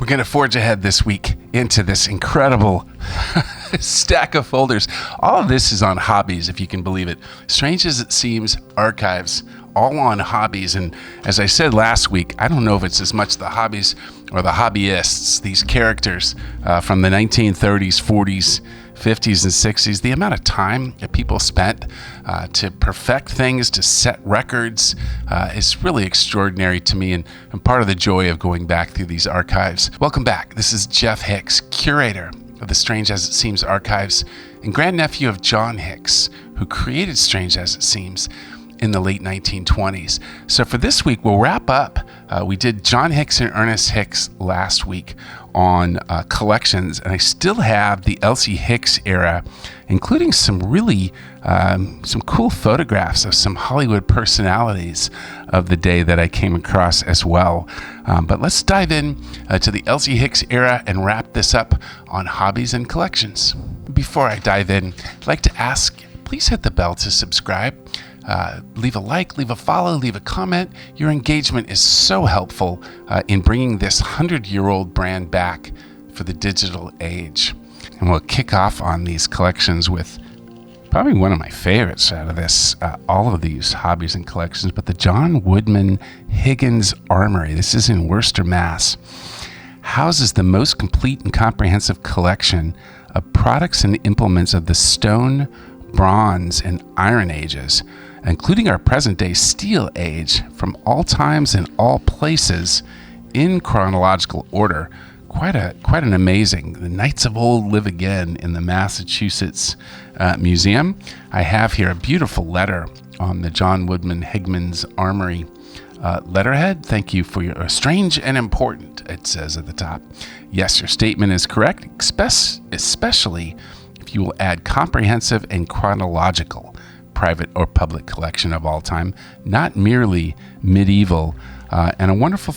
We're going to forge ahead this week into this incredible stack of folders. All of this is on Hobbies, if you can believe it. Strange as it seems, archives, all on Hobbies. And as I said last week, I don't know if it's as much the hobbies or the hobbyists, these characters from the 1930s, 40s, 50s and 60s, the amount of time that people spent to perfect things, to set records, is really extraordinary to me and part of the joy of going back through these archives. Welcome back. This is Jeff Hicks, curator of the Strange As It Seems archives and grandnephew of John Hicks, who created Strange As It Seems in the late 1920s. So for this week, we'll wrap up. We did John Hicks and Ernest Hicks last week on collections, and I still have the Elsie Hicks era, including some really some cool photographs of some Hollywood personalities of the day that I came across as well. But let's dive in to the Elsie Hicks era and wrap this up on hobbies and collections. Before I dive in, I'd like to ask, please hit the bell to subscribe. Leave a like, leave a follow, leave a comment. Your engagement is so helpful in bringing this 100-year-old brand back for the digital age. And we'll kick off on these collections with probably one of my favorites out of this, all of these hobbies and collections, but the John Woodman Higgins Armory. This is in Worcester, Mass. Houses the most complete and comprehensive collection of products and implements of the stone, bronze, and iron ages, including our present-day steel age, from all times and all places in chronological order. Quite an amazing. The Knights of Old live again in the Massachusetts Museum. I have here a beautiful letter on the John Woodman Higgins Armory letterhead. Thank you for your strange and important, it says at the top. Yes, your statement is correct, especially if you will add comprehensive and chronological private or public collection of all time, not merely medieval, and a wonderful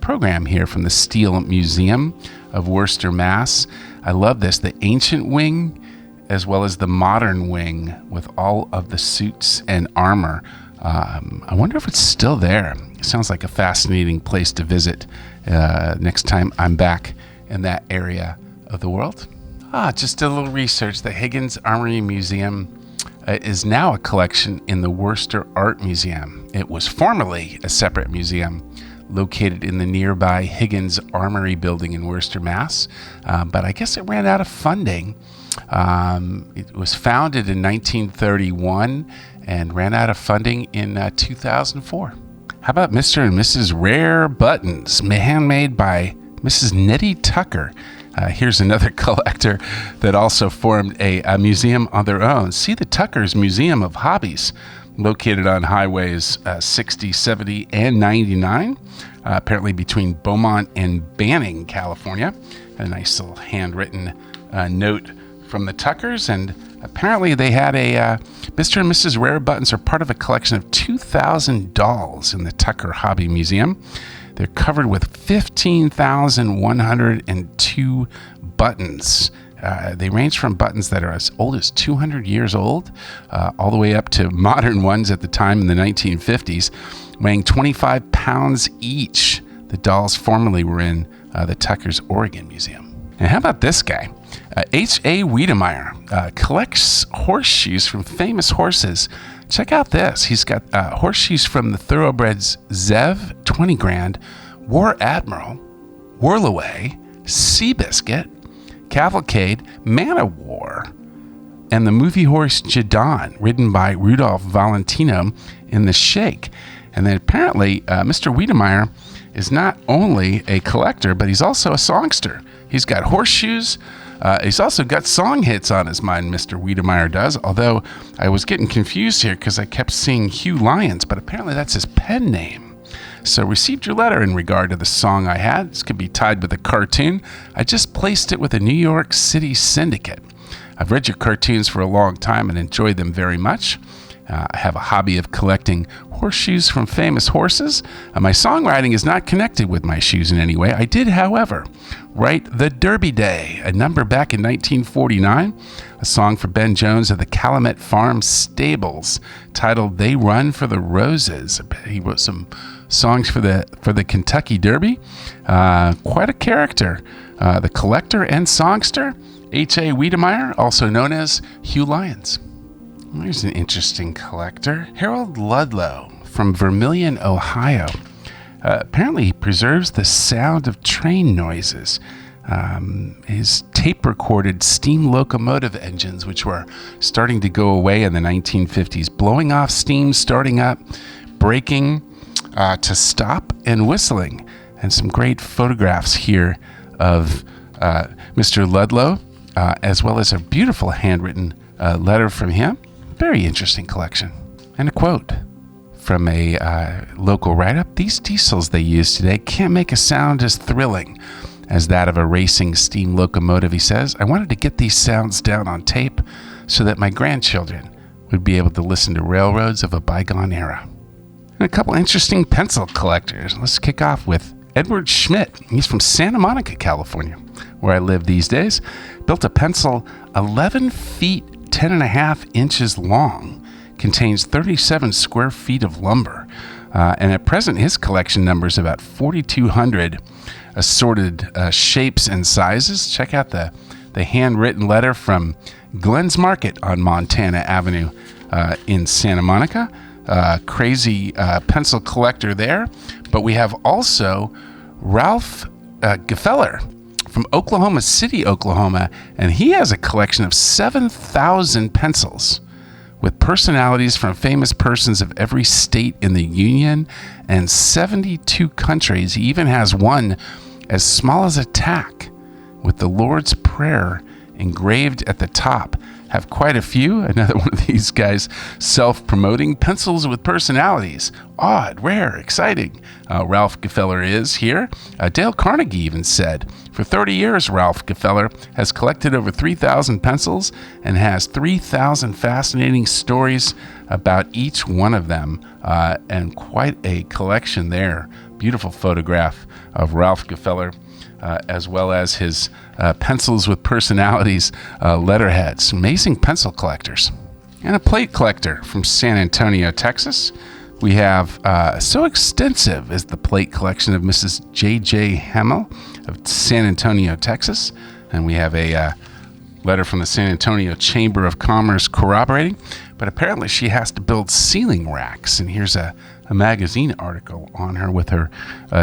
program here from the Steel Museum of Worcester, Mass. I love this, the ancient wing as well as the modern wing with all of the suits and armor. I wonder if it's still there. It sounds like a fascinating place to visit next time I'm back in that area of the world. Just a little research. The Higgins Armory Museum is now a collection in the Worcester Art Museum. It was formerly a separate museum located in the nearby Higgins Armory building in Worcester, Mass. But I guess it ran out of funding. It was founded in 1931 and ran out of funding in 2004. How about Mr. and Mrs. Rare Buttons, handmade by Mrs. Nettie Tucker? Here's another collector that also formed a museum on their own. See the Tucker's Museum of Hobbies, located on highways 60, 70, and 99, apparently between Beaumont and Banning, California. A nice little handwritten note from the Tuckers, and apparently they had a Mr. and Mrs. Rare Buttons are part of a collection of 2,000 dolls in the Tucker Hobby Museum. They're covered with 15,102 buttons. They range from buttons that are as old as 200 years old, all the way up to modern ones at the time in the 1950s, weighing 25 pounds each. The dolls formerly were in the Tucker's Oregon Museum. And how about this guy? H.A. Wiedemeyer collects horseshoes from famous horses. Check out this. He's got horseshoes from the thoroughbreds Zev, 20 grand, War Admiral, Whirlaway, Seabiscuit, Cavalcade, Man o' War, and the movie horse Jadon, ridden by Rudolph Valentino in The Shake. And then apparently Mr. Wiedemeyer is not only a collector, but he's also a songster. He's got horseshoes. He's also got song hits on his mind, Mr. Wiedemeyer does, although I was getting confused here because I kept seeing Hugh Lyons, but apparently that's his pen name. So received your letter in regard to the song I had. This could be tied with a cartoon. I just placed it with a New York City syndicate. I've read your cartoons for a long time and enjoyed them very much. I have a hobby of collecting horseshoes from famous horses. My songwriting is not connected with my shoes in any way. I did, however, write The Derby Day, a number back in 1949, a song for Ben Jones of the Calumet Farm Stables titled They Run for the Roses. He wrote some songs for the Kentucky Derby. Quite a character. The collector and songster, H.A. Wiedemeyer, also known as Hugh Lyons. There's an interesting collector, Harold Ludlow from Vermilion, Ohio. Apparently, he preserves the sound of train noises. His tape-recorded steam locomotive engines, which were starting to go away in the 1950s, blowing off steam, starting up, braking to stop, and whistling. And some great photographs here of Mr. Ludlow, as well as a beautiful handwritten letter from him. Very interesting collection. And a quote from a local write-up. These diesels they use today can't make a sound as thrilling as that of a racing steam locomotive, he says. I wanted to get these sounds down on tape so that my grandchildren would be able to listen to railroads of a bygone era. And a couple interesting pencil collectors. Let's kick off with Edward Schmidt. He's from Santa Monica, California, where I live these days. Built a pencil 11 feet 10 and a half inches long, contains 37 square feet of lumber. And at present, his collection numbers about 4,200 assorted shapes and sizes. Check out the handwritten letter from Glenn's Market on Montana Avenue in Santa Monica. Crazy pencil collector there. But we have also Ralph Gefeller from Oklahoma City, Oklahoma, and he has a collection of 7,000 pencils with personalities from famous persons of every state in the Union and 72 countries. He even has one as small as a tack with the Lord's Prayer engraved at the top. Have quite a few. Another one of these guys self-promoting pencils with personalities. Odd, rare, exciting. Ralph Gefeller is here. Dale Carnegie even said, for 30 years, Ralph Gefeller has collected over 3,000 pencils and has 3,000 fascinating stories about each one of them. And quite a collection there. Beautiful photograph of Ralph Gefeller, as well as his pencils with personalities, letterheads. Amazing pencil collectors. And a plate collector from San Antonio, Texas. We have so extensive is the plate collection of Mrs. J.J. Hamill of San Antonio, Texas. And we have a letter from the San Antonio Chamber of Commerce corroborating. But apparently she has to build ceiling racks. And here's a magazine article on her with her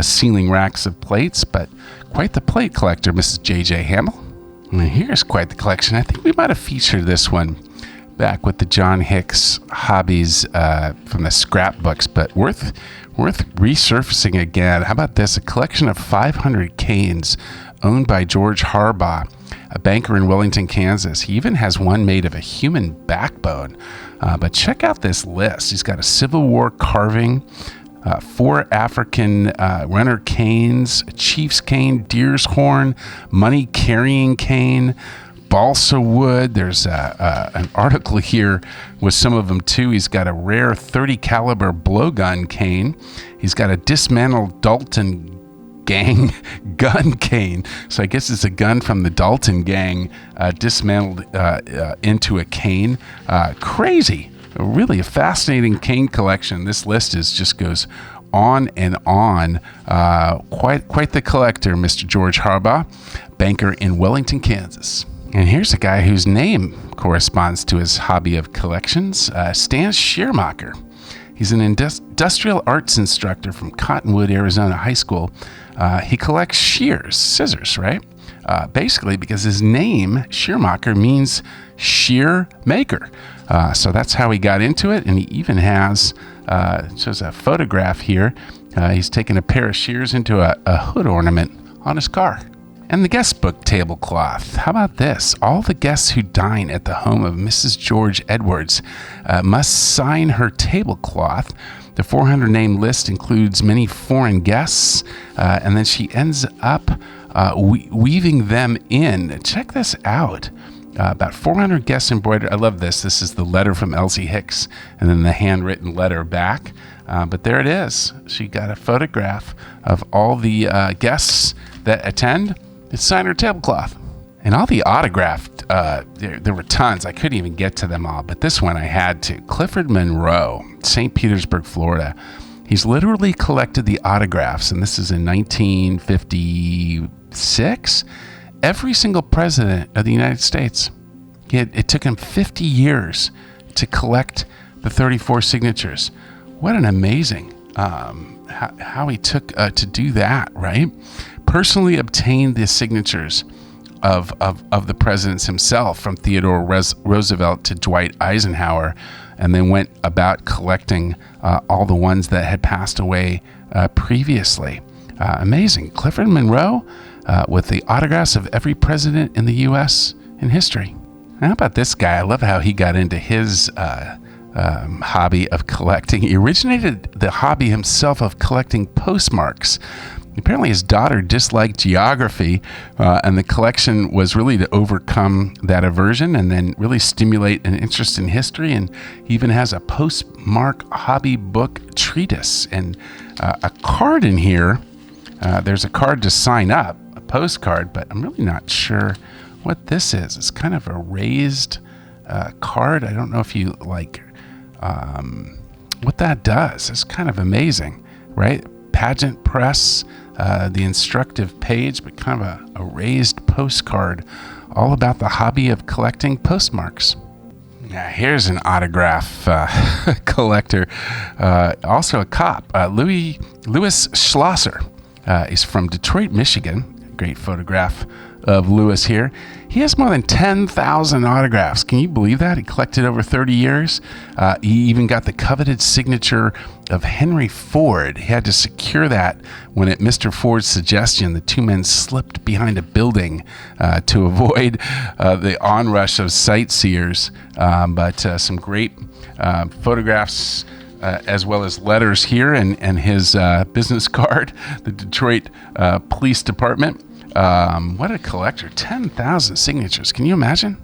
ceiling racks of plates. But quite the plate collector, Mrs. J.J. Hamill. And here's quite the collection. I think we might have featured this one back with the John Hicks hobbies from the scrapbooks, but worth resurfacing again. How about this? A collection of 500 canes owned by George Harbaugh, a banker in Wellington, Kansas. He even has one made of a human backbone. But check out this list. He's got a Civil War carving, 4 African runner canes, a chief's cane, deer's horn, money carrying cane, balsa wood. There's an article here with some of them too. He's got a rare 30 caliber blowgun cane. He's got a dismantled Dalton gang gun cane. So I guess it's a gun from the Dalton gang dismantled into a cane. Crazy. Really a fascinating cane collection. This list just goes on and on. Quite the collector, Mr. George Harbaugh, banker in Wellington, Kansas. And here's a guy whose name corresponds to his hobby of collections, Stan Schiermacher. He's an industrial arts instructor from Cottonwood, Arizona High School. He collects shears, scissors, right? Basically because his name, Schiermacher, means shear maker. So that's how he got into it. And he even has, shows a photograph here. He's taken a pair of shears into a hood ornament on his car. And the guest book tablecloth. How about this? All the guests who dine at the home of Mrs. George Edwards must sign her tablecloth. The 400-name list includes many foreign guests, and then she ends up weaving them in. Check this out. About 400 guests embroidered. I love this. This is the letter from Elsie Hicks, and then the handwritten letter back. But there it is. She got a photograph of all the guests that attend. It's sign her tablecloth. And all the autographed, there were tons. I couldn't even get to them all, but this one I had to. Clifford Monroe, St. Petersburg, Florida. He's literally collected the autographs, and this is in 1956. Every single president of the United States. It took him 50 years to collect the 34 signatures. What an amazing how he took to do that, right? Personally obtained the signatures of the presidents himself, from Theodore Roosevelt to Dwight Eisenhower, and then went about collecting all the ones that had passed away previously. Amazing. Clifford Monroe with the autographs of every president in the U.S. in history. How about this guy? I love how he got into his hobby of collecting. He originated the hobby himself of collecting postmarks. Apparently his daughter disliked geography, and the collection was really to overcome that aversion and then really stimulate an interest in history. And he even has a postmark hobby book treatise and a card in here. There's a card to sign up, a postcard, but I'm really not sure what this is. It's kind of a raised card. I don't know if you like what that does. It's kind of amazing, right? Pageant press, the instructive page, but kind of a raised postcard all about the hobby of collecting postmarks. Now, here's an autograph collector, also a cop. Louis Schlosser is from Detroit, Michigan. Great photograph of Lewis here. He has more than 10,000 autographs. Can you believe that? He collected over 30 years. He even got the coveted signature of Henry Ford. He had to secure that when, at Mr. Ford's suggestion, the two men slipped behind a building to avoid the onrush of sightseers. But some great photographs as well as letters here, and his business card, the Detroit Police Department. What a collector. 10,000 signatures. Can you imagine?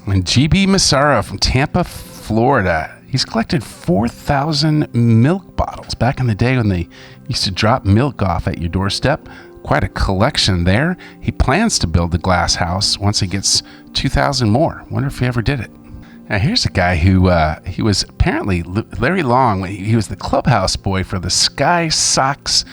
And G.B. Massaro from Tampa, Florida. He's collected 4,000 milk bottles back in the day when they used to drop milk off at your doorstep. Quite a collection there. He plans to build the glass house once he gets 2,000 more. Wonder if he ever did it. Now, here's a guy who he was apparently Larry Long. He was the clubhouse boy for the Sky Sox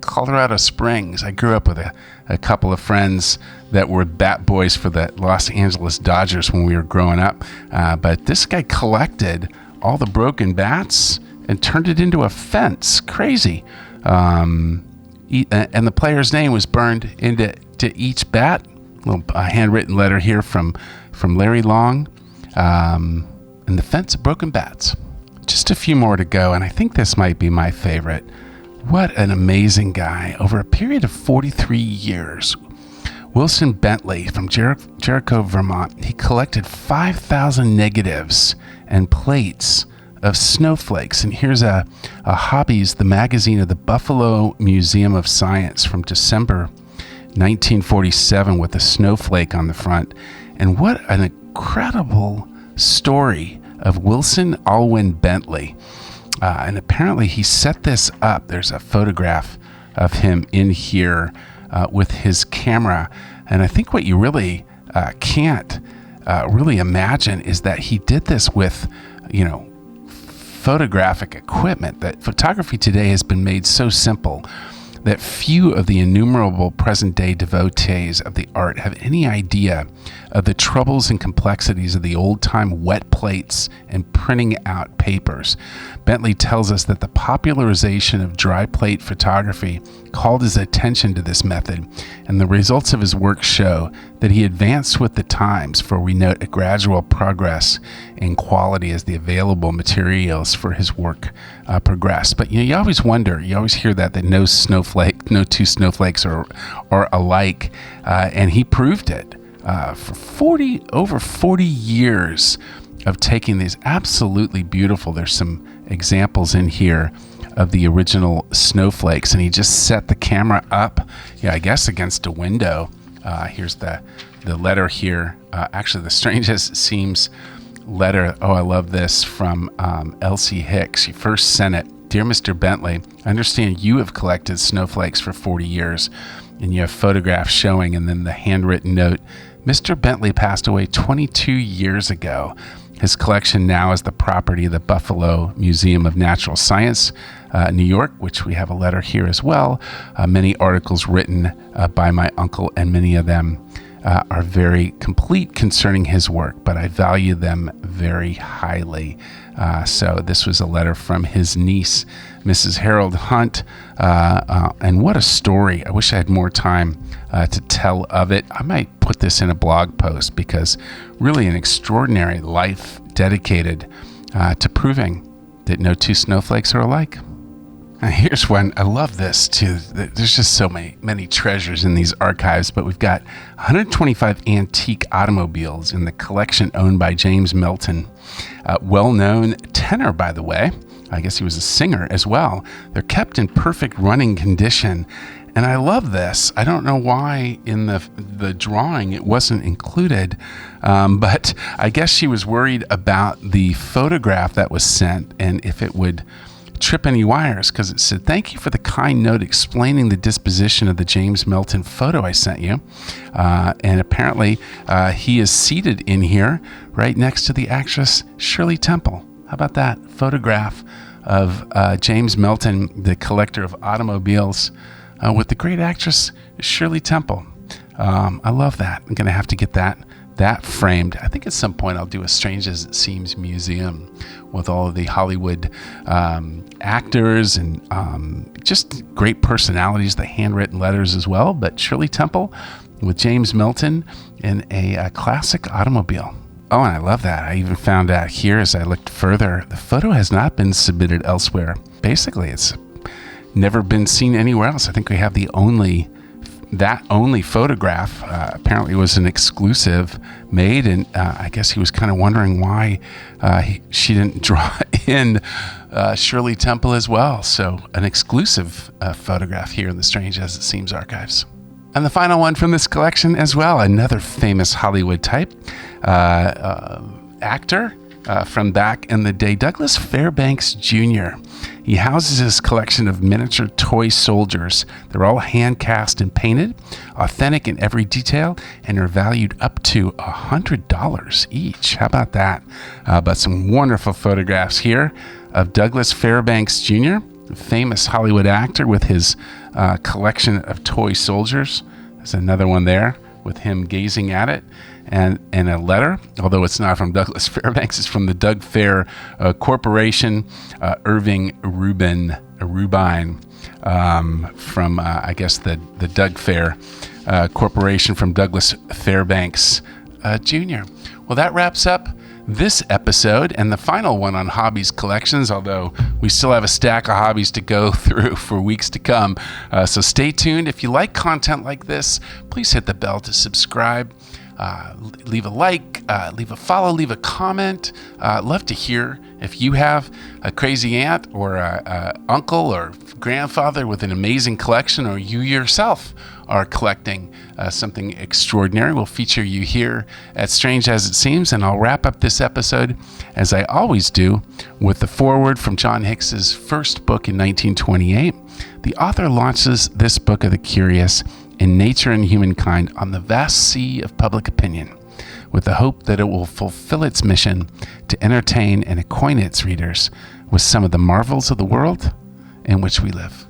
Colorado Springs. I grew up with a couple of friends that were bat boys for the Los Angeles Dodgers when we were growing up. But this guy collected all the broken bats and turned it into a fence. Crazy. And the player's name was burned into each bat. A little handwritten letter here from Larry Long. And the fence of broken bats. Just a few more to go, and I think this might be my favorite. What an amazing guy. Over a period of 43 years, Wilson Bentley from Jericho, Vermont, he collected 5,000 negatives and plates of snowflakes. And here's a Hobbies, the magazine of the Buffalo Museum of Science from December 1947 with a snowflake on the front. And what an incredible story of Wilson Alwyn Bentley. And apparently he set this up. There's a photograph of him in here with his camera. And I think what you really can't really imagine is that he did this with, photographic equipment. That photography today has been made so simple that few of the innumerable present-day devotees of the art have any idea of the troubles and complexities of the old-time wet plates and printing out papers. Bentley tells us that the popularization of dry plate photography called his attention to this method, and the results of his work show that he advanced with the times, for we note a gradual progress in quality as the available materials for his work progressed. But you always wonder, you always hear that no two snowflakes are alike, and he proved it for over 40 years of taking these absolutely beautiful. There's some examples in here of the original snowflakes, and he just set the camera up, I guess against a window. Here's the letter here. Actually, the strangest seems letter. Oh, I love this, from Elsie Hicks. She first sent it. Dear Mr. Bentley, I understand you have collected snowflakes for 40 years, and you have photographs showing, and then the handwritten note. Mr. Bentley passed away 22 years ago. His collection now is the property of the Buffalo Museum of Natural Science. New York, which we have a letter here as well. Many articles written by my uncle, and many of them are very complete concerning his work, but I value them very highly. So this was a letter from his niece, Mrs. Harold Hunt, and what a story. I wish I had more time to tell of it. I might put this in a blog post, because really an extraordinary life dedicated to proving that no two snowflakes are alike. Here's one. I love this too. There's just so many treasures in these archives, but we've got 125 antique automobiles in the collection owned by James Melton, well-known tenor, by the way. I guess he was a singer as well. They're kept in perfect running condition, and I love this. I don't know why in the drawing it wasn't included, but I guess she was worried about the photograph that was sent and if it would trip any wires, because it said, "Thank you for the kind note explaining the disposition of the James Melton photo I sent you." And apparently he is seated in here right next to the actress Shirley Temple. How about that photograph of James Melton, the collector of automobiles, with the great actress Shirley Temple? I love that. I'm going to have to get that framed. I think at some point I'll do a Strange as It Seems museum with all of the Hollywood actors and just great personalities, the handwritten letters as well. But Shirley Temple with James Melton in a classic automobile. Oh, and I love that. I even found out here as I looked further, the photo has not been submitted elsewhere. Basically, it's never been seen anywhere else. I think we have the only photograph. Apparently was an exclusive made, and I guess he was kind of wondering why she didn't draw in Shirley Temple as well. So an exclusive photograph here in the Strange as It Seems archives. And the final one from this collection as well, another famous Hollywood type, actor from back in the day, Douglas Fairbanks Jr. He houses his collection of miniature toy soldiers. They're all hand-cast and painted, authentic in every detail, and are valued up to $100 each. How about that? But some wonderful photographs here of Douglas Fairbanks Jr., a famous Hollywood actor, with his collection of toy soldiers. There's another one there with him gazing at it. And a letter, although it's not from Douglas Fairbanks, it's from the Doug Fair Corporation, Irving Rubin, from, I guess, the Doug Fair Corporation from Douglas Fairbanks Jr. Well, that wraps up this episode and the final one on hobbies collections, although we still have a stack of hobbies to go through for weeks to come. So stay tuned. If you like content like this, please hit the bell to subscribe. Leave a like, leave a follow, leave a comment. Love to hear if you have a crazy aunt or a uncle or grandfather with an amazing collection, or you yourself are collecting something extraordinary. We'll feature you here at Strange as It Seems, and I'll wrap up this episode, as I always do, with the foreword from John Hicks's first book in 1928. The author launches this book of the curious in nature and humankind on the vast sea of public opinion, with the hope that it will fulfill its mission to entertain and acquaint its readers with some of the marvels of the world in which we live.